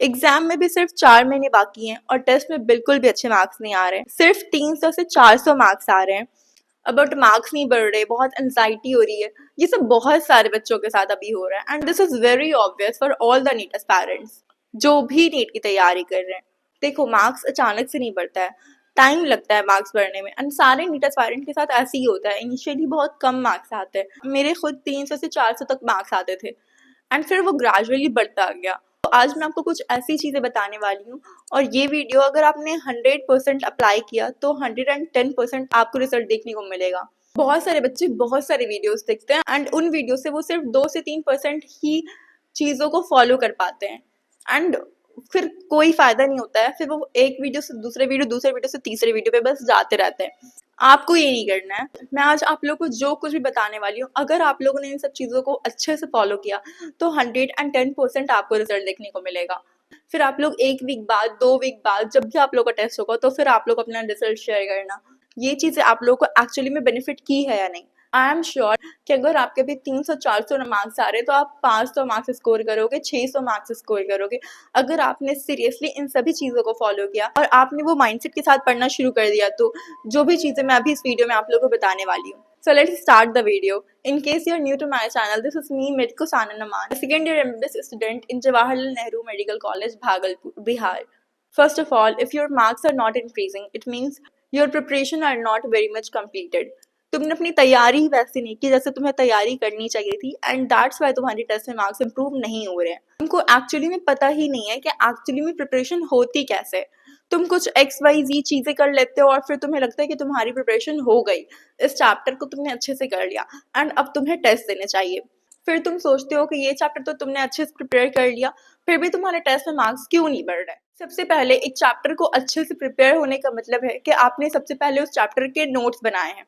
Exam में भी सिर्फ 4 महीने बाकी हैं और टेस्ट में बिल्कुल भी अच्छे मार्क्स नहीं आ रहे हैं। सिर्फ 300 से 400 मार्क्स आ रहे हैं। बट मार्क्स नहीं बढ़ रहे, बहुत एंजाइटी हो रही है। ये सब बहुत सारे बच्चों के साथ अभी हो रहा है and this is very obvious for all the NEET aspirants जो भी नीट की तैयारी कर रहे हैं। देखो, मार्क्स अचानक से नहीं बढ़ता है, टाइम लगता है मार्क्स बढ़ने में एंड सारे नीट एस्पायरेंट के साथ ऐसे ही होता है। इनिशियली बहुत कम मार्क्स आते हैं, मेरे खुद 300 से 400 तक मार्क्स आते थे एंड फिर वो ग्रेजुअली बढ़ता गया। तो आज मैं आपको कुछ ऐसी चीज़ें बताने वाली हूँ और ये वीडियो अगर आपने 100% अप्लाई किया तो 110% आपको रिजल्ट देखने को मिलेगा। बहुत सारे बच्चे बहुत सारे वीडियोस देखते हैं एंड उन वीडियो से वो सिर्फ 2 से 3% ही चीज़ों को फॉलो कर पाते हैं एंड फिर कोई फायदा नहीं होता है। फिर वो एक वीडियो से दूसरे वीडियो से तीसरे वीडियो पे बस जाते रहते हैं। आपको ये नहीं करना है। मैं आज आप लोगों को जो कुछ भी बताने वाली हूँ, अगर आप लोगों ने इन सब चीज़ों को अच्छे से फॉलो किया तो 110% आपको रिजल्ट देखने को मिलेगा। फिर आप लोग 1 वीक बाद, 2 वीक बाद जब भी आप लोग का टेस्ट होगा तो फिर आप लोग अपना रिजल्ट शेयर करना। ये चीज़ें आप लोगों को एक्चुअली में बेनिफिट की है या नहीं। आई एम श्योर कि अगर आपके भी 300-400 मार्क्स आ रहे हैं तो आप 500 मार्क्स स्कोर करोगे, 600 मार्क्स स्कोर करोगे। अगर आपने सीरियसली इन सभी चीज़ों को फॉलो किया और आपने वो माइंडसेट के साथ पढ़ना शुरू कर दिया तो जो भी चीज़ें मैं अभी इस वीडियो में आप लोगों को बताने वाली हूँ। So let's start the video. In case you are new to my channel, this is me, Medko Sanan Aman, a second year MBBS student in Jawaharlal Nehru Medical College, Bhagalpur, Bihar. First of all, if your marks are not increasing, it means your preparation are not very much completed. तुमने अपनी तैयारी ही वैसे नहीं की जैसे तुम्हें तैयारी करनी चाहिए थी एंड दैट्स वाई तुम्हारी टेस्ट में मार्क्स इंप्रूव नहीं हो रहे हैं। तुमको एक्चुअली में पता ही नहीं है कि एक्चुअली में प्रिपरेशन होती कैसे। तुम कुछ XYZ चीज़ें कर लेते हो और फिर तुम्हें लगता है कि तुम्हारी प्रिपरेशन हो गई, इस चैप्टर को तुमने अच्छे से कर लिया एंड अब तुम्हें टेस्ट देने चाहिए। फिर तुम सोचते हो कि ये चैप्टर तो तुमने अच्छे से प्रिपेयर कर लिया, फिर भी तुम्हारे टेस्ट में मार्क्स क्यों नहीं बढ़ रहे। सबसे पहले एक चैप्टर को अच्छे से प्रिपेयर होने का मतलब है कि आपने सबसे पहले उस चैप्टर के नोट्स बनाए हैं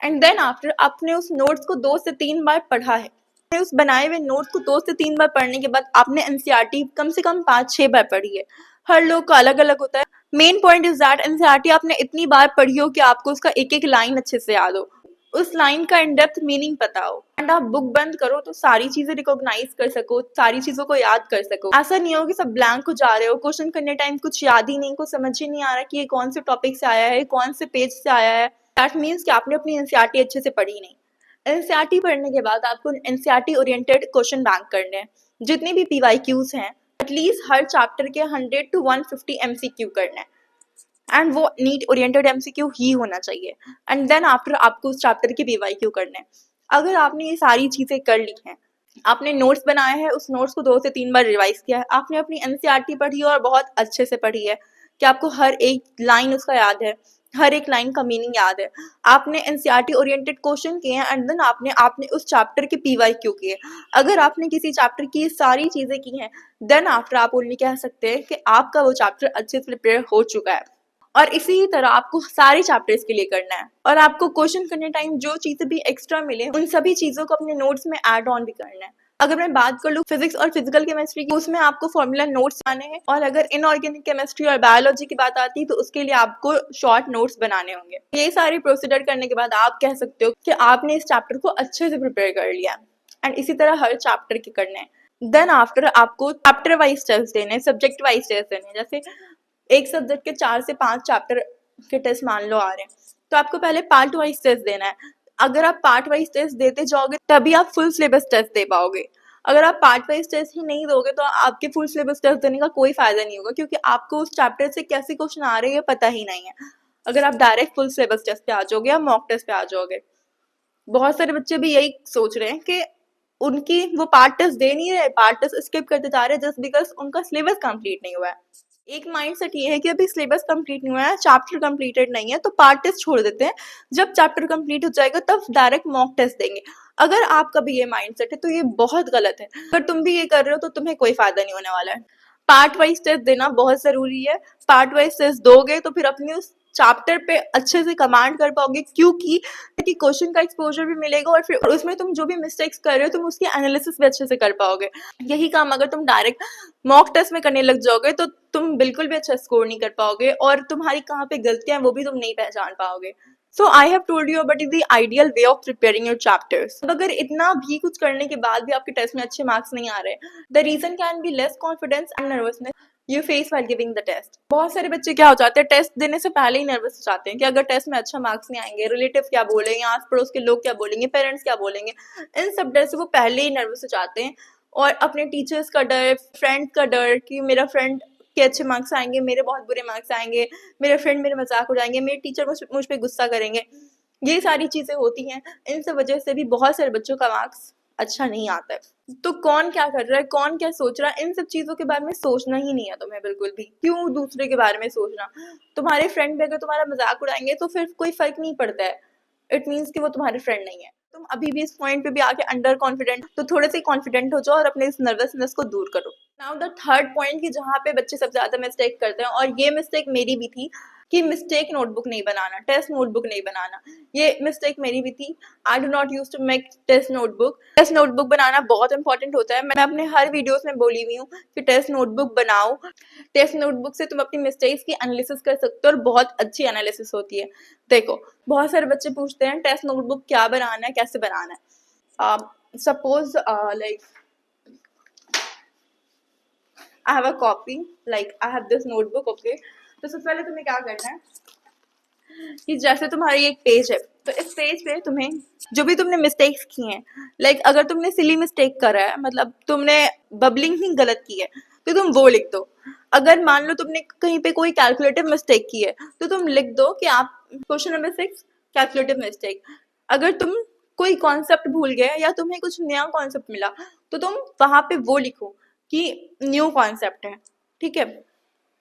एंड देन आफ्टर आपने उस नोट्स को 2 से 3 बार पढ़ा है। उस बनाए हुए नोट्स को 2 से 3 बार पढ़ने के बाद आपने एनसीईआरटी कम से कम 5-6 बार पढ़ी है। हर लोग का अलग अलग होता है। Main point is that NCERT आपने इतनी बार पढ़ी हो कि आपको उसका एक एक लाइन अच्छे से याद हो, उस लाइन का इन डेप्थ मीनिंग पता हो एंड आप बुक बंद करो तो सारी चीजें रिकॉग्नाइज कर सको, सारी चीजों को याद कर सको। ऐसा नहीं हो कि सब ब्लैंक हो जा रहे हो, क्वेश्चन करने टाइम कुछ याद ही नहीं, कुछ समझ ही नहीं आ रहा कि ये कौन से टॉपिक से आया है, कौन से पेज से आया है। दैट मीन्स कि आपने अपनी एनसीईआरटी अच्छे से पढ़ी नहीं। एनसीईआरटी पढ़ने के बाद आपको एनसीईआरटी ओरिएंटेड क्वेश्चन बैंक करने हैं। जितने भी PYQs हैं एटलीस्ट हर चैप्टर के 100 to 150 MCQ करने हैं एंड वो नीट ओरिएंटेड MCQ ही होना चाहिए एंड देन आफ्टर आपको उस चैप्टर के PYQ करने हैं। अगर आपने ये सारी चीज़ें कर ली हैं, आपने नोट्स बनाए हैं, उस नोट्स को 2 से 3 बार रिवाइज किया है, आपने अपनी एनसीईआरटी पढ़ी और बहुत अच्छे से पढ़ी है कि आपको हर एक लाइन उसका याद है, हर एक लाइन का मीनिंग याद है, आपने एनसीईआरटी ओरिएंटेड क्वेश्चन किए हैं एंड देन आपने उस चैप्टर के PYQ किए। अगर आपने किसी चैप्टर की सारी चीज़ें की हैं देन आफ्टर आप ओनली कह सकते हैं कि आपका वो चैप्टर अच्छे से प्रिपेयर हो चुका है। और इसी तरह आपको सारे चैप्टर्स के लिए करना है और आपको क्वेश्चन करने टाइम जो चीज़ें भी एक्स्ट्रा मिले उन सभी चीज़ों को अपने नोट्स में ऐड ऑन भी करना है। अगर मैं बात कर लूँ फिजिक्स और फिजिकल केमिस्ट्री की, उसमें आपको फॉर्मूला नोट्स बनाने हैं और अगर इनऑर्गेनिक केमिस्ट्री और बायोलॉजी की बात आती है तो उसके लिए आपको शॉर्ट नोट्स बनाने होंगे। ये सारे प्रोसीजर करने के बाद आप कह सकते हो कि आपने इस चैप्टर को अच्छे से प्रिपेयर कर लिया एंड इसी तरह हर चैप्टर के करने हैं। देन आफ्टर आपको चैप्टर वाइज टेस्ट देने हैं, सब्जेक्ट वाइज टेस्ट देने हैं। जैसे एक सब्जेक्ट के 4 से 5 चैप्टर के टेस्ट मान लो आ रहे हैं तो आपको पहले पार्ट वाइज टेस्ट देना है। अगर आप पार्ट वाइज टेस्ट देते जाओगे तभी आप फुल सिलेबस टेस्ट दे पाओगे। अगर आप पार्ट वाइज टेस्ट ही नहीं दोगे तो आपके फुल सिलेबस टेस्ट देने का कोई फायदा नहीं होगा क्योंकि आपको उस चैप्टर से कैसे क्वेश्चन आ रहे हैं पता ही नहीं है। अगर आप डायरेक्ट फुल सिलेबस टेस्ट पे आ जाओगे या मॉक टेस्ट पे आ जाओगे, बहुत सारे बच्चे भी यही सोच रहे हैं कि उनकी वो पार्ट टेस्ट दे नहीं रहे, पार्ट टेस्ट स्किप करते जा रहे हैं जस्ट बिकॉज उनका सिलेबस कंप्लीट नहीं हुआ है। एक माइंडसेट ये है कि अभी सिलेबस कंप्लीट नहीं हुआ है, चैप्टर कंप्लीटेड नहीं है तो पार्ट टेस्ट छोड़ देते हैं, जब चैप्टर कंप्लीट हो जाएगा तब डायरेक्ट मॉक टेस्ट देंगे। अगर आपका भी ये माइंडसेट है तो ये बहुत गलत है। अगर तुम भी ये कर रहे हो तो तुम्हें कोई फायदा नहीं होने वाला है। पार्ट वाइज टेस्ट देना बहुत जरूरी है। पार्ट वाइज टेस्ट दोगे तो फिर अपनी उस चैप्टर पे अच्छे से कमांड कर पाओगे क्योंकि क्वेश्चन का एक्सपोजर भी मिलेगा और फिर उसमें तुम जो भी मिस्टेक्स कर रहे हो तुम उसकी एनालिसिस भी अच्छे से कर पाओगे। यही काम अगर तुम डायरेक्ट मॉक टेस्ट में करने लग जाओगे तो तुम बिल्कुल भी अच्छा स्कोर नहीं कर पाओगे और तुम्हारी कहाँ पे गलतियां वो भी तुम नहीं पहचान पाओगे। So I have told you about the ideal way of preparing your chapters. अगर इतना भी कुछ करने के बाद भी आपके टेस्ट में अच्छे मार्क्स नहीं आ रहे, the reason can be less confidence and nervousness you face while giving the test. बहुत सारे बच्चे क्या हो जाते हैं, टेस्ट देने से पहले ही नर्वस हो जाते हैं कि अगर टेस्ट में अच्छा मार्क्स नहीं आएंगे, रिलेटिव क्या बोलेंगे, आस पड़ोस के लोग क्या बोलेंगे, पेरेंट्स क्या बोलेंगे, इन सब डर से वो पहले ही नर्वस हो जाते हैं। और अपने टीचर्स का डर, फ्रेंड का डर कि मेरा फ्रेंड के अच्छे मार्क्स आएंगे, मेरे बहुत बुरे मार्क्स आएंगे, मेरे फ्रेंड मेरे मजाक उड़ाएंगे, मेरे टीचर मुझ पर गुस्सा करेंगे, ये सारी चीजें होती हैं। इन सब वजह से भी बहुत सारे बच्चों का मार्क्स अच्छा नहीं आता है। तो कौन क्या कर रहा है, कौन क्या सोच रहा है, इन सब चीजों के बारे में सोचना ही नहीं है तुम्हें बिल्कुल भी। क्यों दूसरे के बारे में सोचना? तुम्हारे फ्रेंड भी अगर तुम्हारा मजाक उड़ाएंगे तो फिर कोई फर्क नहीं पड़ता है, इट मीन्स कि वो तुम्हारे फ्रेंड नहीं है। तुम अभी भी इस पॉइंट पे भी आके अंडर कॉन्फिडेंट, तो थोड़े से कॉन्फिडेंट हो जाओ और अपने इस नर्वसनेस को दूर करो। नाउ द थर्ड पॉइंट कि जहाँ पे बच्चे सबसे ज्यादा मिस्टेक करते हैं, और ये मिस्टेक मेरी भी थी, कि मिस्टेक नोटबुक नहीं बनाना, टेस्ट नोटबुक नहीं बनाना। ये मिस्टेक मेरी भी थी। I do not use to make test notebook. Test notebook बनाना बहुत इंपॉर्टेंट होता है। मैं अपने हर वीडियोस में बोली हुई हूँ कि टेस्ट नोटबुक बनाओ। टेस्ट नोटबुक से तुम अपनी मिस्टेक्स की एनालिसिस कर सकते हो और बहुत अच्छी एनालिसिस होती है। देखो, बहुत सारे बच्चे पूछते हैं टेस्ट नोटबुक क्या बनाना है, कैसे बनाना है। Suppose like I have a copy, like I have this notebook, okay? तो सबसे पहले तुम्हें क्या करना है कि जैसे तुम्हारी एक पेज है, तो इस पेज पे तुम्हें जो भी तुमने मिस्टेक्स की हैं, लाइक अगर तुमने सिली मिस्टेक करा है, मतलब तुमने बबलिंग ही गलत की है, तो तुम वो लिख दो। अगर मान लो तुमने कहीं पे कोई कैलकुलेटिव मिस्टेक की है, तो तुम लिख दो कि आप क्वेश्चन नंबर 6 कैलकुलेटिव मिस्टेक। अगर तुम कोई कॉन्सेप्ट भूल गए या तुम्हें कुछ नया कॉन्सेप्ट मिला, तो तुम वहां पे वो लिखो कि न्यू कॉन्सेप्ट है। ठीक है,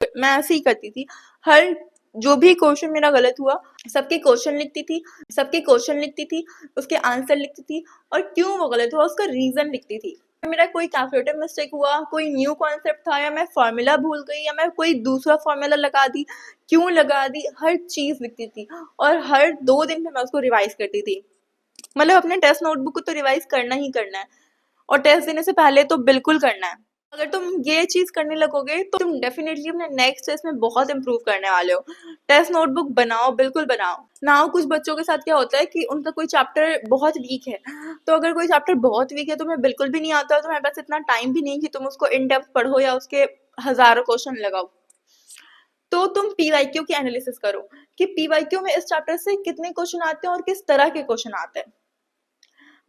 मैं ऐसे ही करती थी। हर जो भी क्वेश्चन मेरा गलत हुआ, सबके क्वेश्चन लिखती थी, उसके आंसर लिखती थी, और क्यों वो गलत हुआ उसका रीजन लिखती थी। मेरा कोई कैलकुलेटिव मिस्टेक हुआ, कोई न्यू कॉन्सेप्ट था, या मैं फॉर्मूला भूल गई, या मैं कोई दूसरा फॉर्मूला लगा दी, क्यों लगा दी, हर चीज लिखती थी। और हर 2 दिन में मैं उसको रिवाइज करती थी। मतलब अपने टेस्ट नोटबुक को तो रिवाइज करना ही करना है, और टेस्ट देने से पहले तो बिल्कुल करना है। अगर तुम ये चीज करने लगोगे तो तुम डेफिनेटली अपने नेक्स्ट टेस्ट में बहुत इंप्रूव करने वाले हो। टेस्ट नोटबुक बनाओ, बिल्कुल बनाओ। ना कुछ बच्चों के साथ क्या होता है कि उनका कोई चैप्टर बहुत वीक है, तो अगर कोई चैप्टर बहुत वीक है, तुम्हें बिल्कुल भी नहीं आता है, तुम्हारे पास इतना टाइम भी नहीं कि तुम उसको इन डेप्थ पढ़ो या उसके हजारों क्वेश्चन लगाओ, तो तुम पीवाईक्यू की एनालिसिस करो कि पीवाईक्यू में इस चैप्टर से कितने क्वेश्चन आते हैं और किस तरह के क्वेश्चन आते हैं।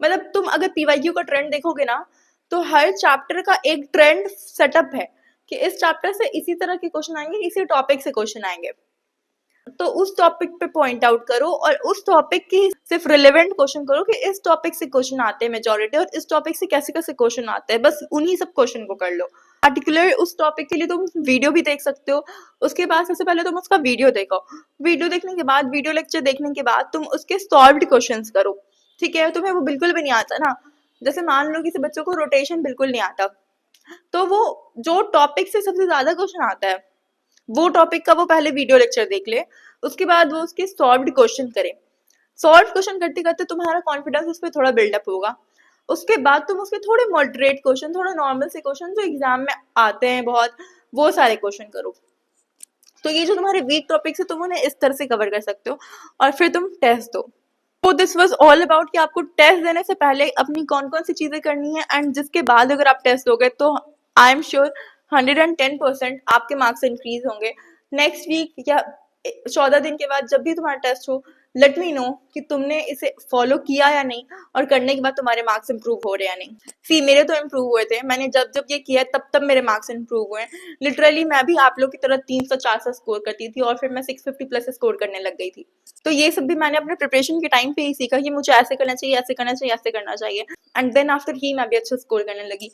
मतलब तुम अगर पीवाईक्यू का ट्रेंड देखोगे ना, तो हर चैप्टर का एक ट्रेंड सेटअप है कि इस चैप्टर से इसी तरह के क्वेश्चन आएंगे, इसी टॉपिक से क्वेश्चन आएंगे। तो उस टॉपिक पे पॉइंट आउट करो और उस टॉपिक की सिर्फ रिलेवेंट क्वेश्चन करो कि इस टॉपिक से क्वेश्चन आते हैं मेजॉरिटी, और इस टॉपिक से कैसे कैसे क्वेश्चन आते हैं, बस उन्हीं सब क्वेश्चन को कर लो। पर्टिकुलर उस टॉपिक के लिए तुम वीडियो भी देख सकते हो। उसके बाद सबसे पहले तुम उसका वीडियो देखो। वीडियो देखने के बाद, वीडियो लेक्चर देखने के बाद तुम उसके सॉल्व्ड क्वेश्चंस करो। ठीक है, तुम्हें वो बिल्कुल भी नहीं आता ना, जैसे मान लो किसी बच्चों को रोटेशन बिल्कुल नहीं आता, तो वो जो टॉपिक से सबसे ज्यादा क्वेश्चन आता है, वो टॉपिक का वो पहले वीडियो लेक्चर देख ले, उसके बाद वो उसके सॉल्व्ड क्वेश्चन करे। सॉल्व क्वेश्चन करते करते तुम्हारा कॉन्फिडेंस उस पर थोड़ा बिल्डअप होगा। उसके बाद तुम उसके थोड़े मॉडरेट क्वेश्चन, थोड़ा नॉर्मल से क्वेश्चन जो एग्जाम में आते हैं बहुत, वो सारे क्वेश्चन करो। तो ये जो तुम्हारे वीक टॉपिक्स है, तुम उन्हें इस तरह से कवर कर सकते हो, और फिर तुम टेस्ट दो। तो दिस वाज ऑल अबाउट कि आपको टेस्ट देने से पहले अपनी कौन कौन सी चीजें करनी है, एंड जिसके बाद अगर आप टेस्ट दोगे तो आई एम श्योर 110% आपके मार्क्स इंक्रीज होंगे। नेक्स्ट वीक या 14 दिन के बाद जब भी तुम्हारा टेस्ट हो, लेट मी नो कि तुमने इसे फॉलो किया या नहीं, और करने के बाद तुम्हारे मार्क्स इंप्रूव हो रहे या नहीं। सी, मेरे तो इंप्रूव हुए थे। मैंने जब जब ये किया तब मेरे मार्क्स इंप्रूव हुए। लिटरली मैं भी आप लोग की तरह 300-400 स्कोर करती थी, और फिर मैं 650 प्लस स्कोर करने लग गई थी। तो ये सब भी मैंने अपने प्रिपरेशन के टाइम पे ही सीखा कि मुझे ऐसे करना चाहिए, ऐसे करना चाहिए, ऐसे करना चाहिए, एंड देन आफ्टर ही मैं भी अच्छा स्कोर करने लगी।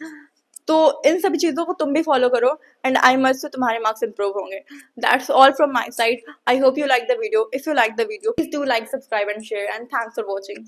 तो इन सभी चीजों को तुम भी फॉलो करो, एंड आई मस्ट से तुम्हारे मार्क्स इंप्रूव होंगे। That's all from my side. I hope you like the video. If you like the video, please do like, subscribe and share, and thanks for watching.